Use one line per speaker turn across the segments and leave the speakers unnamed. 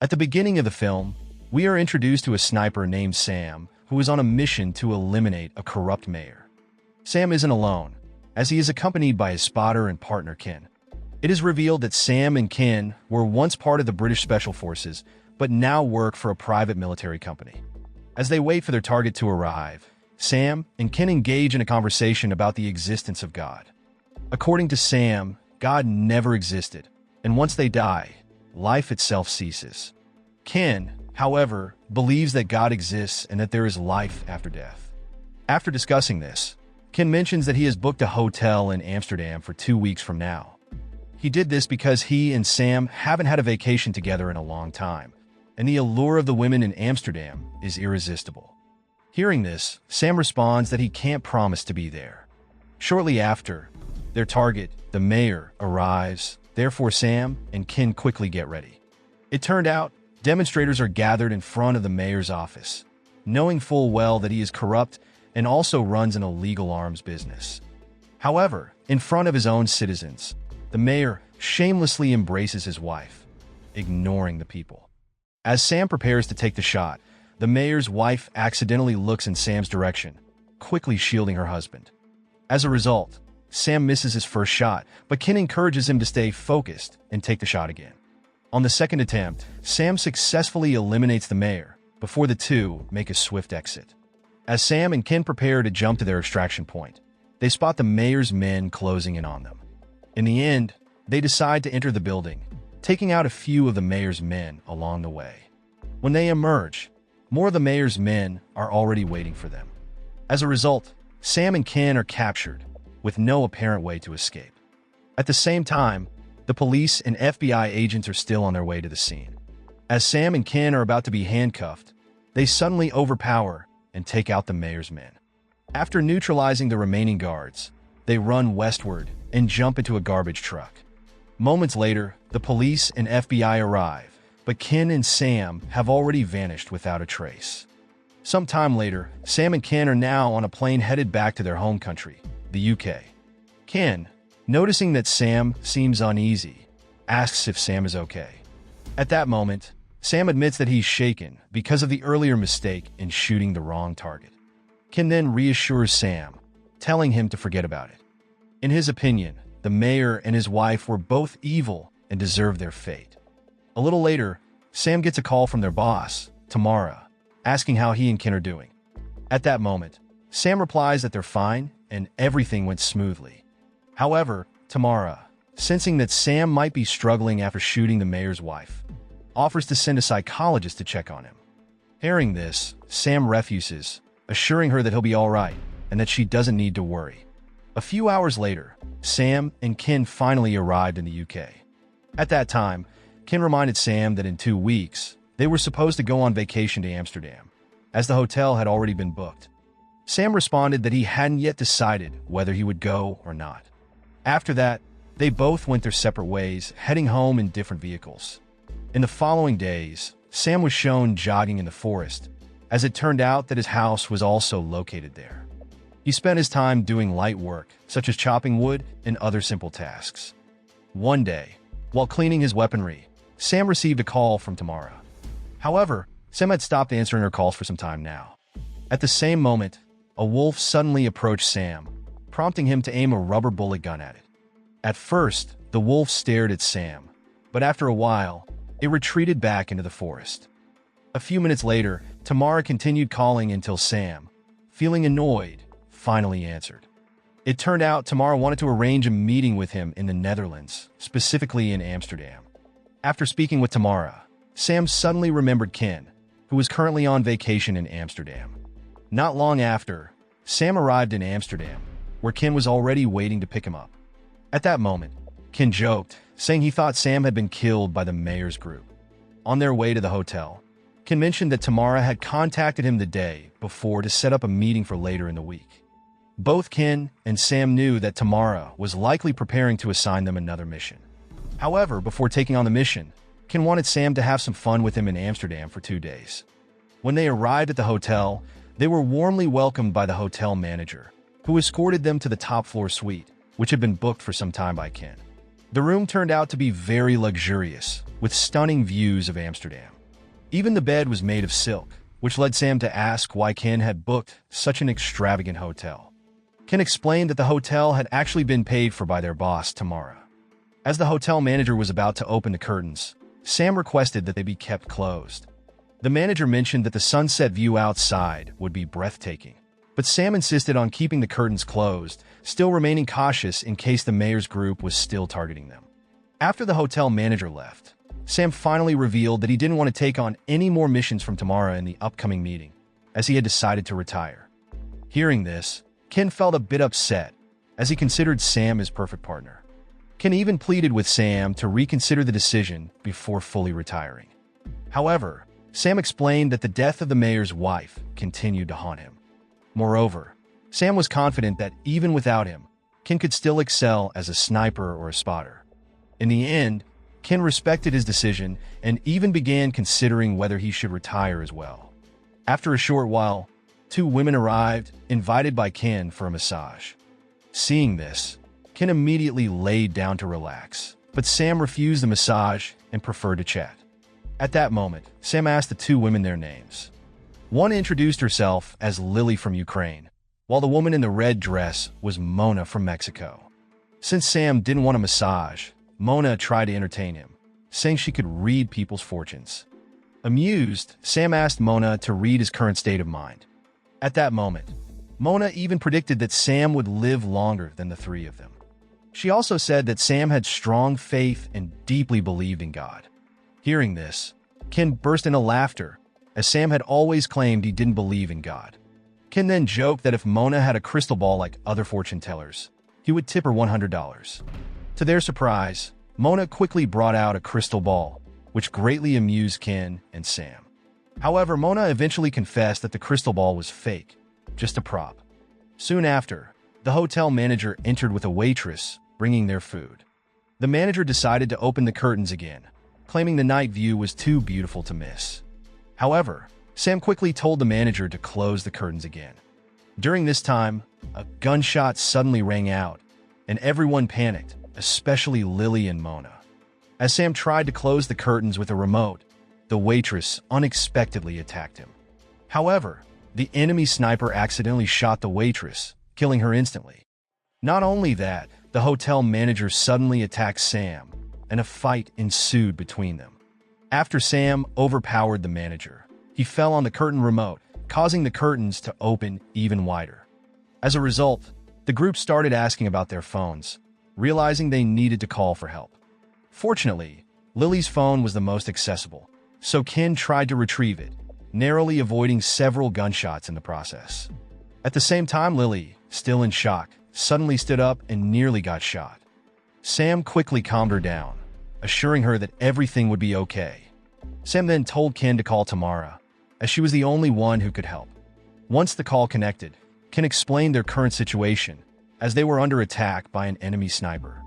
At the beginning of the film, we are introduced to a sniper named Sam who is on a mission to eliminate a corrupt mayor. Sam isn't alone, as he is accompanied by his spotter and partner Ken. It is revealed that Sam and Ken were once part of the British Special Forces, but now work for a private military company. As they wait for their target to arrive, Sam and Ken engage in a conversation about the existence of God. According to Sam, God never existed, and once they die, life itself ceases. Ken, however, believes that God exists and that there is life after death. After discussing this, Ken mentions that he has booked a hotel in Amsterdam for 2 weeks from now. He did this because he and Sam haven't had a vacation together in a long time, and the allure of the women in Amsterdam is irresistible. Hearing this, Sam responds that he can't promise to be there. Shortly after, their target, the mayor, arrives. Therefore, Sam and Ken quickly get ready. It turned out, demonstrators are gathered in front of the mayor's office, knowing full well that he is corrupt and also runs an illegal arms business. However, in front of his own citizens, the mayor shamelessly embraces his wife, ignoring the people. As Sam prepares to take the shot, the mayor's wife accidentally looks in Sam's direction, quickly shielding her husband. As a result, Sam misses his first shot, but Ken encourages him to stay focused and take the shot again. On the second attempt, Sam successfully eliminates the mayor before the two make a swift exit. As Sam and Ken prepare to jump to their extraction point, they spot the mayor's men closing in on them. In the end, they decide to enter the building, taking out a few of the mayor's men along the way. When they emerge, more of the mayor's men are already waiting for them. As a result, Sam and Ken are captured, with no apparent way to escape. At the same time, the police and FBI agents are still on their way to the scene. As Sam and Ken are about to be handcuffed, they suddenly overpower and take out the mayor's men. After neutralizing the remaining guards, they run westward and jump into a garbage truck. Moments later, the police and FBI arrive, but Ken and Sam have already vanished without a trace. Some time later, Sam and Ken are now on a plane headed back to their home country, the UK. Ken, noticing that Sam seems uneasy, asks if Sam is okay. At that moment, Sam admits that he's shaken because of the earlier mistake in shooting the wrong target. Ken then reassures Sam, telling him to forget about it. In his opinion, the mayor and his wife were both evil and deserved their fate. A little later, Sam gets a call from their boss, Tamara, asking how he and Ken are doing. At that moment, Sam replies that they're fine and everything went smoothly. However, Tamara, sensing that Sam might be struggling after shooting the mayor's wife, offers to send a psychologist to check on him. Hearing this, Sam refuses, assuring her that he'll be all right and that she doesn't need to worry. A few hours later, Sam and Ken finally arrived in the UK. At that time, Ken reminded Sam that in 2 weeks, they were supposed to go on vacation to Amsterdam, as the hotel had already been booked. Sam responded that he hadn't yet decided whether he would go or not. After that, they both went their separate ways, heading home in different vehicles. In the following days, Sam was shown jogging in the forest, as it turned out that his house was also located there. He spent his time doing light work, such as chopping wood and other simple tasks. One day, while cleaning his weaponry, Sam received a call from Tamara. However, Sam had stopped answering her calls for some time now. At the same moment, a wolf suddenly approached Sam, prompting him to aim a rubber bullet gun at it. At first, the wolf stared at Sam, but after a while, it retreated back into the forest. A few minutes later, Tamara continued calling until Sam, feeling annoyed, finally answered. It turned out Tamara wanted to arrange a meeting with him in the Netherlands, specifically in Amsterdam. After speaking with Tamara, Sam suddenly remembered Ken, who was currently on vacation in Amsterdam. Not long after, Sam arrived in Amsterdam, where Ken was already waiting to pick him up. At that moment, Ken joked, saying he thought Sam had been killed by the mayor's group. On their way to the hotel, Ken mentioned that Tamara had contacted him the day before to set up a meeting for later in the week. Both Ken and Sam knew that Tamara was likely preparing to assign them another mission. However, before taking on the mission, Ken wanted Sam to have some fun with him in Amsterdam for 2 days. When they arrived at the hotel, they were warmly welcomed by the hotel manager, who escorted them to the top floor suite, which had been booked for some time by Ken. The room turned out to be very luxurious, with stunning views of Amsterdam. Even the bed was made of silk, which led Sam to ask why Ken had booked such an extravagant hotel. Ken explained that the hotel had actually been paid for by their boss, Tamara. As the hotel manager was about to open the curtains, Sam requested that they be kept closed. The manager mentioned that the sunset view outside would be breathtaking, but Sam insisted on keeping the curtains closed, still remaining cautious in case the mayor's group was still targeting them. After the hotel manager left, Sam finally revealed that he didn't want to take on any more missions from Tamara in the upcoming meeting, as he had decided to retire. Hearing this, Ken felt a bit upset, as he considered Sam his perfect partner. Ken even pleaded with Sam to reconsider the decision before fully retiring. However, Sam explained that the death of the mayor's wife continued to haunt him. Moreover, Sam was confident that even without him, Ken could still excel as a sniper or a spotter. In the end, Ken respected his decision and even began considering whether he should retire as well. After a short while, two women arrived, invited by Ken for a massage. Seeing this, Ken immediately laid down to relax, but Sam refused the massage and preferred to chat. At that moment, Sam asked the two women their names. One introduced herself as Lily from Ukraine, while the woman in the red dress was Mona from Mexico. Since Sam didn't want a massage, Mona tried to entertain him, saying she could read people's fortunes. Amused, Sam asked Mona to read his current state of mind. At that moment, Mona even predicted that Sam would live longer than the three of them. She also said that Sam had strong faith and deeply believed in God. Hearing this, Ken burst into laughter, as Sam had always claimed he didn't believe in God. Ken then joked that if Mona had a crystal ball like other fortune tellers, he would tip her $100. To their surprise, Mona quickly brought out a crystal ball, which greatly amused Ken and Sam. However, Mona eventually confessed that the crystal ball was fake, just a prop. Soon after, the hotel manager entered with a waitress bringing their food. The manager decided to open the curtains again, claiming the night view was too beautiful to miss. However, Sam quickly told the manager to close the curtains again. During this time, a gunshot suddenly rang out, and everyone panicked, especially Lily and Mona. As Sam tried to close the curtains with a remote, the waitress unexpectedly attacked him. However, the enemy sniper accidentally shot the waitress, killing her instantly. Not only that, the hotel manager suddenly attacked Sam, and a fight ensued between them. After Sam overpowered the manager, he fell on the curtain remote, causing the curtains to open even wider. As a result, the group started asking about their phones, realizing they needed to call for help. Fortunately, Lily's phone was the most accessible, so Ken tried to retrieve it, narrowly avoiding several gunshots in the process. At the same time, Lily, still in shock, suddenly stood up and nearly got shot. Sam quickly calmed her down, assuring her that everything would be okay. Sam then told Ken to call Tamara, as she was the only one who could help. Once the call connected, Ken explained their current situation, as they were under attack by an enemy sniper.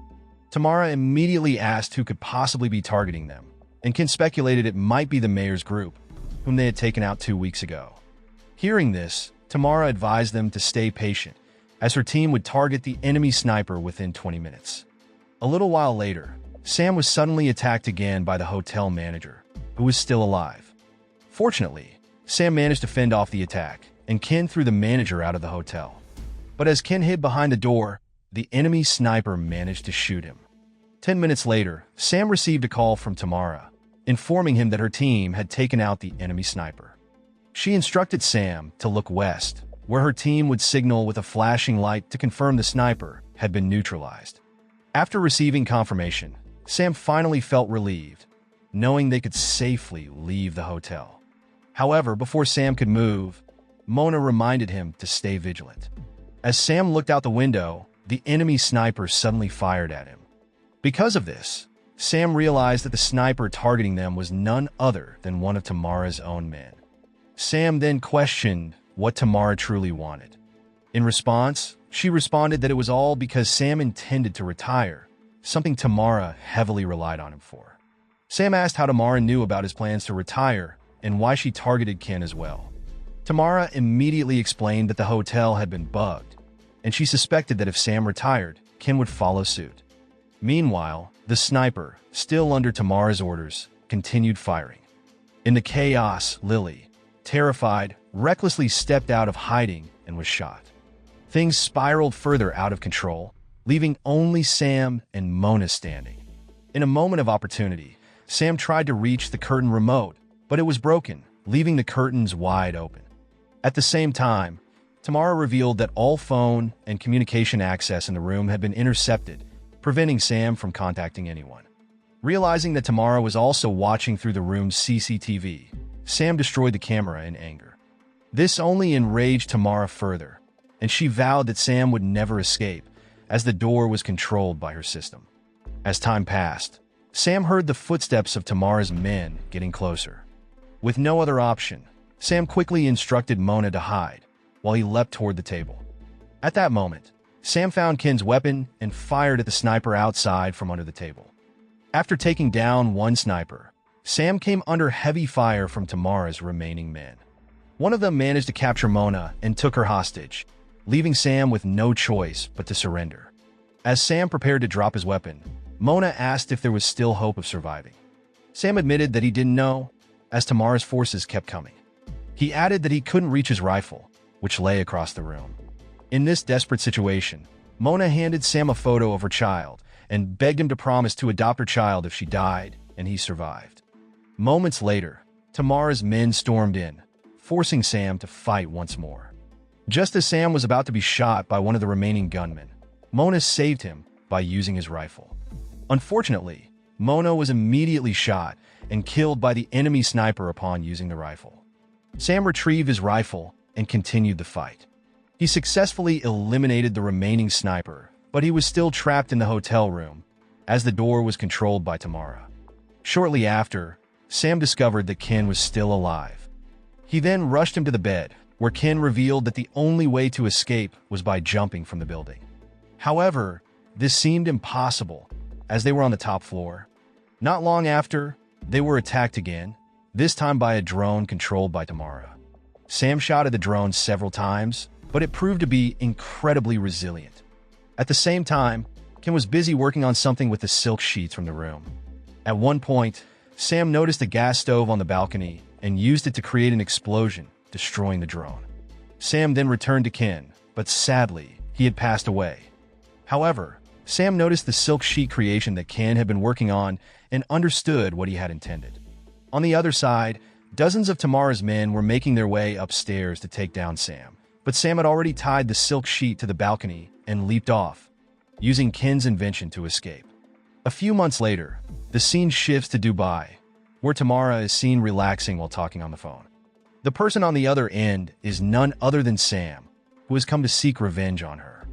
Tamara immediately asked who could possibly be targeting them, and Ken speculated it might be the mayor's group, whom they had taken out 2 weeks ago. Hearing this, Tamara advised them to stay patient, as her team would target the enemy sniper within 20 minutes. A little while later, Sam was suddenly attacked again by the hotel manager, who was still alive. Fortunately, Sam managed to fend off the attack, and Ken threw the manager out of the hotel. But as Ken hid behind the door, the enemy sniper managed to shoot him. 10 minutes later, Sam received a call from Tamara, informing him that her team had taken out the enemy sniper. She instructed Sam to look west, where her team would signal with a flashing light to confirm the sniper had been neutralized. After receiving confirmation, Sam finally felt relieved, knowing they could safely leave the hotel. However, before Sam could move, Mona reminded him to stay vigilant. As Sam looked out the window, the enemy sniper suddenly fired at him. Because of this, Sam realized that the sniper targeting them was none other than one of Tamara's own men. Sam then questioned what Tamara truly wanted. In response, she responded that it was all because Sam intended to retire, something Tamara heavily relied on him for. Sam asked how Tamara knew about his plans to retire and why she targeted Ken as well. Tamara immediately explained that the hotel had been bugged, and she suspected that if Sam retired, Ken would follow suit. Meanwhile, the sniper, still under Tamara's orders, continued firing. In the chaos, Lily, terrified, recklessly stepped out of hiding and was shot. Things spiraled further out of control, leaving only Sam and Mona standing. In a moment of opportunity, Sam tried to reach the curtain remote, but it was broken, leaving the curtains wide open. At the same time, Tamara revealed that all phone and communication access in the room had been intercepted, preventing Sam from contacting anyone. Realizing that Tamara was also watching through the room's CCTV, Sam destroyed the camera in anger. This only enraged Tamara further, and she vowed that Sam would never escape, as the door was controlled by her system. As time passed, Sam heard the footsteps of Tamara's men getting closer. With no other option, Sam quickly instructed Mona to hide, while he leapt toward the table. At that moment, Sam found Ken's weapon and fired at the sniper outside from under the table. After taking down one sniper, Sam came under heavy fire from Tamara's remaining men. One of them managed to capture Mona and took her hostage, leaving Sam with no choice but to surrender. As Sam prepared to drop his weapon, Mona asked if there was still hope of surviving. Sam admitted that he didn't know, as Tamara's forces kept coming. He added that he couldn't reach his rifle, which lay across the room. In this desperate situation, Mona handed Sam a photo of her child and begged him to promise to adopt her child if she died and he survived. Moments later, Tamara's men stormed in, forcing Sam to fight once more. Just as Sam was about to be shot by one of the remaining gunmen, Mona saved him by using his rifle. Unfortunately, Mona was immediately shot and killed by the enemy sniper upon using the rifle. Sam retrieved his rifle and continued the fight. He successfully eliminated the remaining sniper, but he was still trapped in the hotel room, as the door was controlled by Tamara. Shortly after, Sam discovered that Ken was still alive. He then rushed him to the bed, where Ken revealed that the only way to escape was by jumping from the building. However, this seemed impossible, as they were on the top floor. Not long after, they were attacked again, this time by a drone controlled by Tamara. Sam shot at the drone several times, but it proved to be incredibly resilient. At the same time, Ken was busy working on something with the silk sheets from the room. At one point, Sam noticed a gas stove on the balcony and used it to create an explosion, destroying the drone. Sam then returned to Ken, but sadly, he had passed away. However, Sam noticed the silk sheet creation that Ken had been working on and understood what he had intended. On the other side, dozens of Tamara's men were making their way upstairs to take down Sam, but Sam had already tied the silk sheet to the balcony and leaped off, using Ken's invention to escape. A few months later, the scene shifts to Dubai, where Tamara is seen relaxing while talking on the phone. The person on the other end is none other than Sam, who has come to seek revenge on her.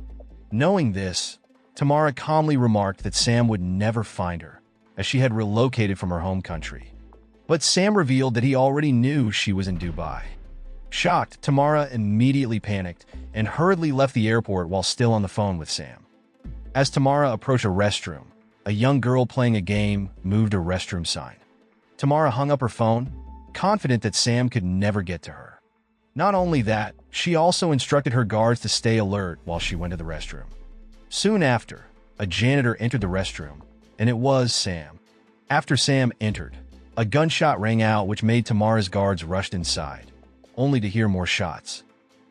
Knowing this, Tamara calmly remarked that Sam would never find her, as she had relocated from her home country. But Sam revealed that he already knew she was in Dubai. Shocked, Tamara immediately panicked and hurriedly left the airport while still on the phone with Sam. As Tamara approached a restroom, a young girl playing a game moved a restroom sign. Tamara hung up her phone, confident that Sam could never get to her. Not only that, she also instructed her guards to stay alert while she went to the restroom. Soon after, a janitor entered the restroom, and it was Sam. After Sam entered, a gunshot rang out which made Tamara's guards rush inside, only to hear more shots.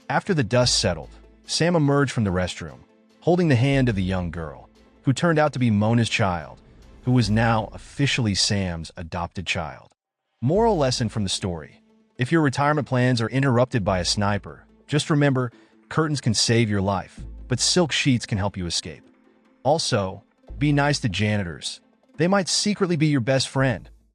After the dust settled, Sam emerged from the restroom, holding the hand of the young girl, who turned out to be Mona's child, who was now officially Sam's adopted child. Moral lesson from the story: if your retirement plans are interrupted by a sniper, just remember, curtains can save your life, but silk sheets can help you escape. Also, be nice to janitors. They might secretly be your best friend.